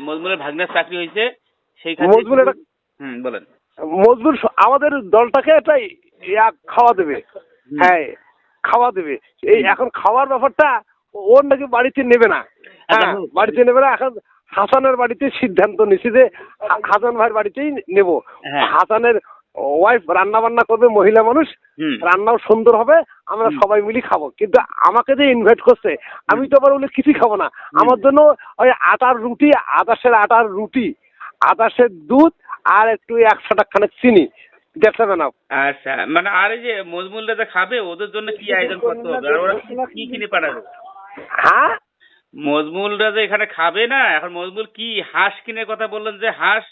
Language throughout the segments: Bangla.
মজমুলের ভাগ্নের চাকরি হয়েছে সেইখানে মজমুল এটা বলেন। মজমুল আমাদের দলটাকে একটা খাওয়া দেবে। হ্যাঁ, খাওয়া দেবে। এই এখন খাওয়ার ব্যাপারটা ওর নাকি বাড়িতে নেবে না। হ্যাঁ, বাড়িতে নেবে না। এখন হাসানের বাড়িতে সিদ্ধান্ত নিছি যে হাসান ভাইয়ের বাড়িতেই নেব। হাসানের ওয়াইফ রান্না বান্না করবে, মহিলা মানুষ, রান্নাও সুন্দর হবে, আমরা সবাই মিলে খাবো। কিন্তু আমাকে যে ইনভাইট করছে আমি তো আবার বলে কিছুই খাবো না। আমার জন্য ওই আটার রুটি, আটার রুটি, আদার্সের দুধ আর একটু 100 টাকা খানিক চিনি দেখতে না। আচ্ছা, মানে আর এই যে মজমুলরা যে খাবে ওদের জন্য কি আয়োজন করতে হবে, আর ওরা কি কিনে পাঠাবে? হ্যাঁ, মজমুলরা যে এখানে খাবে না, এখন মজমুল কি হাঁস কিনে কথা বললেন যে হাঁস?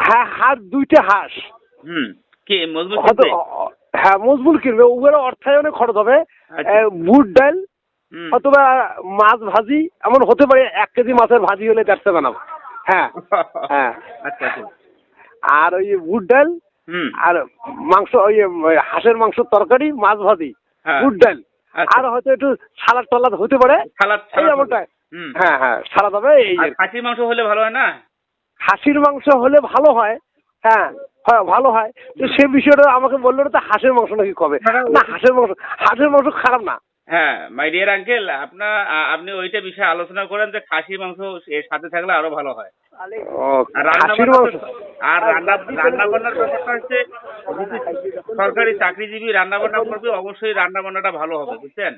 হ্যাঁ, হাঁস, 2টা হাঁস। কি মজমুল কিনবে? হ্যাঁ, মজমুল কিনবে। ওগুলো অর্থায়নে খরচ হবে। বুট ডাল অথবা মাছ ভাজি, এমন হতে পারে 1 কেজি মাছের ভাজি হলে দেখতে বানাবো। হ্যাঁ হ্যাঁ, আচ্ছা আচ্ছা। আর ওই বুট ডাল আর মাংস, ওই হাঁসের মাংসের তরকারি, মাছ ভাজি, বুট ডাল, আর হয়তো একটু সালাদ টালাদ হতে পারে। এমনটাই। হ্যাঁ হ্যাঁ, সালাদ হবে। এই খাসির মাংস হলে ভালো হয় না? হাঁসির মাংস হলে ভালো হয়। হ্যাঁ হ্যাঁ, ভালো হয়। তো সে বিষয়টা আমাকে বললো তো হাঁসের মাংস নাকি কবে না। হাঁসের মাংস খারাপ না। হ্যাঁ মাই ডিয়ার আঙ্কেল, আপনি ওইটা বিষয়ে আলোচনা করেন যে খাসির মাংস এর সাথে থাকলে আরো ভালো হয়। আর রান্না বান্নার ব্যাপারটা হচ্ছে, সরকারি চাকরিজীবী রান্না বান্না করবে, অবশ্যই রান্না বান্নাটা ভালো হবে, বুঝছেন?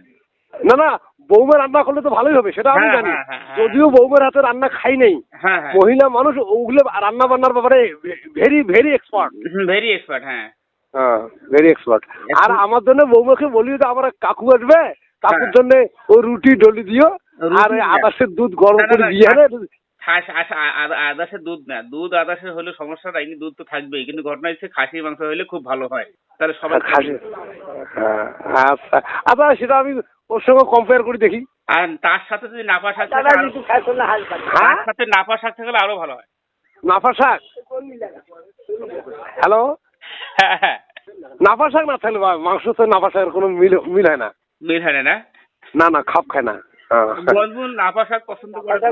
না না, বৌমা রান্না করলে তো ভালোই হবে, সেটা আমি জানি। যদিও বৌমার হাতে রান্না খাই নাই, মহিলা মানুষ ওগুলো রান্না বান্নার ব্যাপারে very very expert. Very expert. হ্যাঁ হ্যাঁ, ভেরি এক্সপার্ট। আর আমার জন্য বৌমাকে বলি তো আমার কাকু আসবে, কাকুর জন্য ওই রুটি ডলি দিও, আর ওই আদাসের দুধ গরম করে দিয়ে হবে। আদাসের দুধ না, দুধ আদাসের হলে সমস্যা নাই, দুধ তো থাকবেই, কিন্তু ঘটনা হচ্ছে খাসির মাংস হলে খুব ভালো হয়, তাহলে সবাই খাসি। আচ্ছা আচ্ছা, সেটা আমি ওর সঙ্গে কম্পেয়ার করে দেখি। আর তার সাথে যদি নাপা শাক থাকে, তার সাথে নাপা শাক থাকলে আরো ভালো হয়। নাপা শাক? হ্যালো, হ্যাঁ হ্যাঁ, নাপা শাক না থাকলে মাংস তো নাপা শাকের কোনো মিল হয় না। মিল হয় না? না না, খাপ খায় না। মজমুল নাপা শাক পছন্দ করে তো,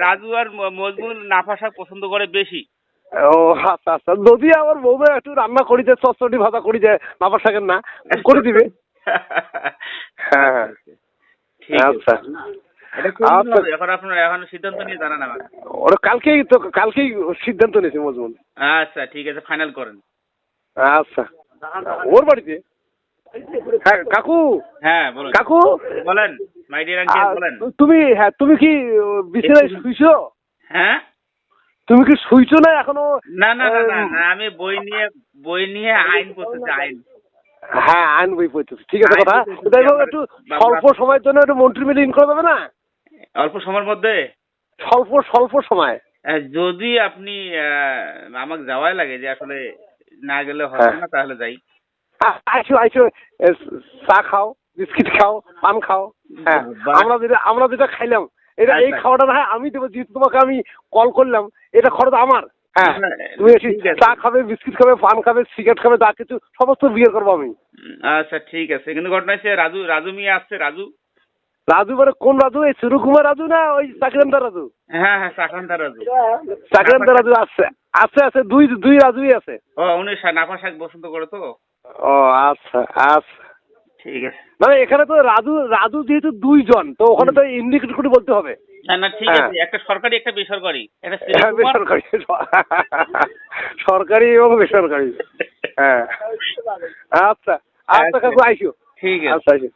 রাজু আর মজমুল নাপা শাক পছন্দ করে বেশি। ও আচ্ছা আচ্ছা, যদি আমার বৌমা একটু রান্না করি দেয়, চচ্চড়ি ভাজা করি দেয়, নাপা শাকের না করে দিবে। হ্যাঁ হ্যাঁ, আচ্ছা। এখন আপনার এখন সিদ্ধান্ত নিয়ে জানান আমাকে। ওরা কালকেই সিদ্ধান্ত নিয়েছে মজমুল। আচ্ছা ঠিক আছে, ফাইনাল করেন। আচ্ছা, ওর বাড়িতে? হ্যাঁ কাকু। হ্যাঁ বলুন কাকু, বলেন মাই ডিয়ার আঙ্কেল, বলেন। তুমি কি বিছানায় শুইছো? হ্যাঁ, তুমি কি শুইছো না এখনো? না না না না, আমি বই নিয়ে আইন পড়তেছি, আইন। হ্যাঁ, আইন বই পড়তেছি, ঠিক আছে কথা। যাই হোক, একটু স্বল্প সময়ের জন্য একটু মন্ত্রী মিটিং করা যাবে না? অল্প সময়ের মধ্যে? স্বল্প সময়। যদি আপনি আমাকে যাওয়াই লাগে, যে আসলে না গেলে হবে না, তাহলে যাই। আইসো, চা খাও, বিস্কিট খাও, পান খাও। হ্যাঁ, আমরা যেটা খাইলাম, এটা এই খাওয়াটা না আমি দেবো। যেহেতু তোমাকে আমি কল করলাম, এটা খরচ আমার। হ্যাঁ, তুমি চা খাবে, বিস্কিট খাবে, পান খাবে, সিগারেট খাবে, যা কিছু সমস্ত বিয়ে করবো আমি। আচ্ছা ঠিক আছে, কিন্তু ঘটনা হচ্ছে রাজু মিয়া আসছে। রাজু মানে কোন রাজু? এই সুরকুমার রাজু না ওই চাকরান্দার রাজু? হ্যাঁ হ্যাঁ, চাকরান্দার রাজু। চাকরান্দার রাজু আছে, দুই রাজুই আছে। ও, উনি নাপা শাক পছন্দ করে তো। ও আচ্ছা আচ্ছা, ঠিক আছে। মানে এখানে তো রাজু যেহেতু 2 জন, তো ওখানে তো ইন্ডিকেট করে বলতে হবে। না না, ঠিক আছে, একটা সরকারি একটা বেসরকারি, সরকারি এবং বেসরকারি। হ্যাঁ, আচ্ছা আচ্ছা কাকু, আইসো। ঠিক আছে, আচ্ছা আইসো।